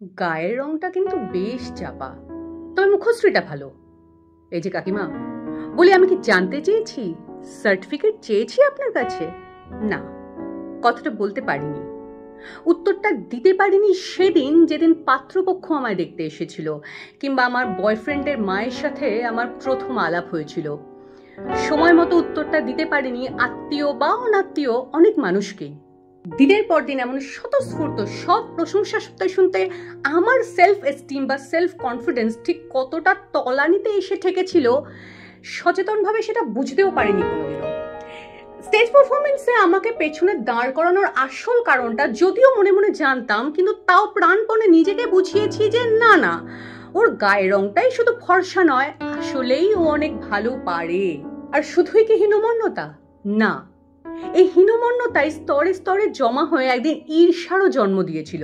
গায়ের রংটা কিন্তু বেশ চাপা, তবে মুখশ্রীটা ভালো। এই যে কাকিমা, বলি আমি কি জানতে চেয়েছি, সার্টিফিকেট চেয়েছি আপনার কাছে? না, কথাটা বলতে পারিনি। উত্তরটা দিতে পারিনি সেদিন যেদিন পাত্রপক্ষ আমায় দেখতে এসেছিল, কিংবা আমার বয়ফ্রেন্ডের মায়ের সাথে আমার প্রথম আলাপ হয়েছিল। সময় মতো উত্তরটা দিতে পারিনি আত্মীয় বা অনাত্মীয় অনেক মানুষকেই। দিনের পর দিন এমন স্বতঃস্ফূর্ত সব প্রশংসা শুনতে শুনতে আমার সেলফ এস্টিম বা সেলফ কনফিডেন্স ঠিক কতটা তলানিতে এসে ঠেকেছিল, সচেতনভাবে সেটা বুঝতেও পারিনি কোনোদিনও। স্টেজ পারফরমেন্সে আমাকে পেছনে দাঁড় করানোর আসল কারণটা যদিও মনে মনে জানতাম, কিন্তু তাও প্রাণপণে নিজেকে বুঝিয়েছি যে না না, ওর গায়ের রংটাই শুধু ফর্সা নয়, আসলেই ও অনেক ভালো পারে। আর শুধুই কি হীনমন্যতা? না, এই হীনমন্যতায় স্তরে স্তরে জমা হয়ে একদিন ঈর্ষারও জন্ম দিয়েছিল।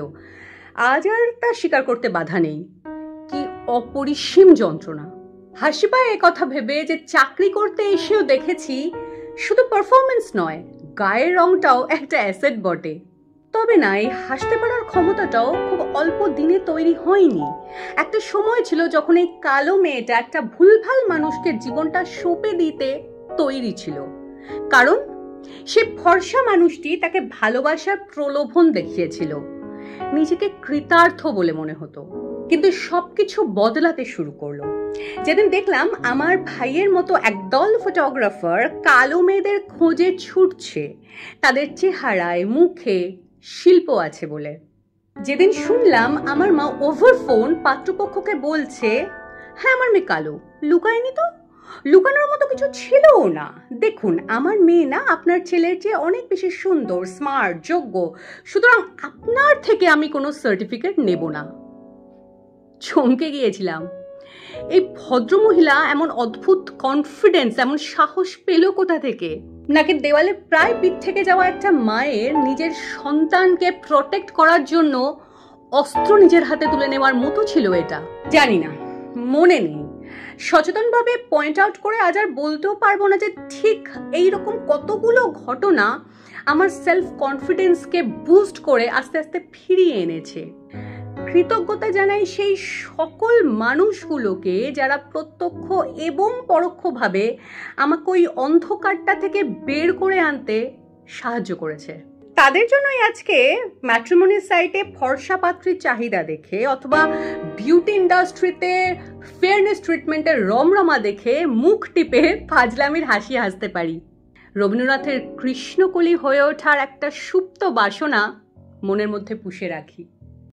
আজ আর তা স্বীকার করতে বাধা নেই। কি অপরিসীম যন্ত্রণা! হাসি পায় এ কথা ভেবে যে চাকরি করতে এসেও দেখেছি শুধু পারফরমেন্স নয়, গায়ের রংটাও একটা অ্যাসেট বটে। তবে না, এই হাসতে পারার ক্ষমতাটাও খুব অল্প দিনে তৈরি হয়নি। একটা সময় ছিল যখন এই কালো মেয়েটা একটা ভুলভাল মানুষকে জীবনটা সঁপে দিতে তৈরি ছিল, কারণ সে ফর্সা মানুষটি তাকে ভালোবাসার প্রলোভন দেখিয়েছিল। নিজেকে কৃতার্থ বলে মনে হতো, কিন্তু সবকিছু বদলাতে শুরু করলো যেদিন দেখলাম আমার ভাইয়ের মতো একদল ফটোগ্রাফার কালো মেয়েদের খোঁজে ছুটছে, তাদের চেহারায় মুখে শিল্প আছে বলে। যেদিন শুনলাম আমার মা ওভার ফোন পাত্রপক্ষকে বলছে, হ্যাঁ আমার মেয়ে কালো, লুকায়নি তো, লুকানোর মতো কিছু ছিলও না, দেখুন আমার মেয়ে না আপনার ছেলের চেয়ে অনেক বেশি সুন্দর, স্মার্ট, যোগ্য, সুতরাং আপনার থেকে আমি কোনো সার্টিফিকেট নেব না। চমকে গিয়েছিলাম, এই ভদ্রমহিলা এমন অদ্ভুত কনফিডেন্স, এমন সাহস পেল কোথা থেকে? নাকি দেওয়ালে প্রায় পিঠ থেকে যাওয়া একটা মায়ের নিজের সন্তানকে প্রটেক্ট করার জন্য অস্ত্র নিজের হাতে তুলে নেওয়ার মতো ছিল এটা? জানি না, মনে নেই। সচেতনভাবে পয়েন্ট আউট করে আজ আর বলতেও পারবো না যে ঠিক এইরকম কতগুলো ঘটনা আমার সেলফ কনফিডেন্সকে বুস্ট করে আস্তে আস্তে ফিরিয়ে এনেছে। কৃতজ্ঞতা জানাই সেই সকল মানুষগুলোকে যারা প্রত্যক্ষ এবং পরোক্ষভাবে আমাকে ওই অন্ধকারটা থেকে বের করে আনতে সাহায্য করেছে। তাদের জন্যই আজকে ম্যাট্রিমনি সাইটে ফর্সা পাত্রীর চাহিদা দেখে অথবা বিউটি ইন্ডাস্ট্রিতে ফেয়ারনেস ট্রিটমেন্টের রমরমা দেখে মুখ টিপে ফাজলামির হাসি হাসতে পারি। রবীন্দ্রনাথের কৃষ্ণকলি হয়ে ওঠার একটা সুপ্ত বাসনা মনের মধ্যে পুষে রাখি।